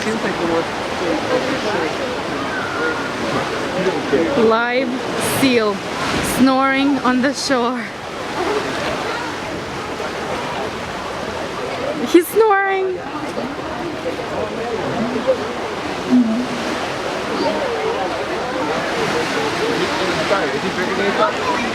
seems like the most Live seal snoring on the shore. He's snoring. Is he drinking anything?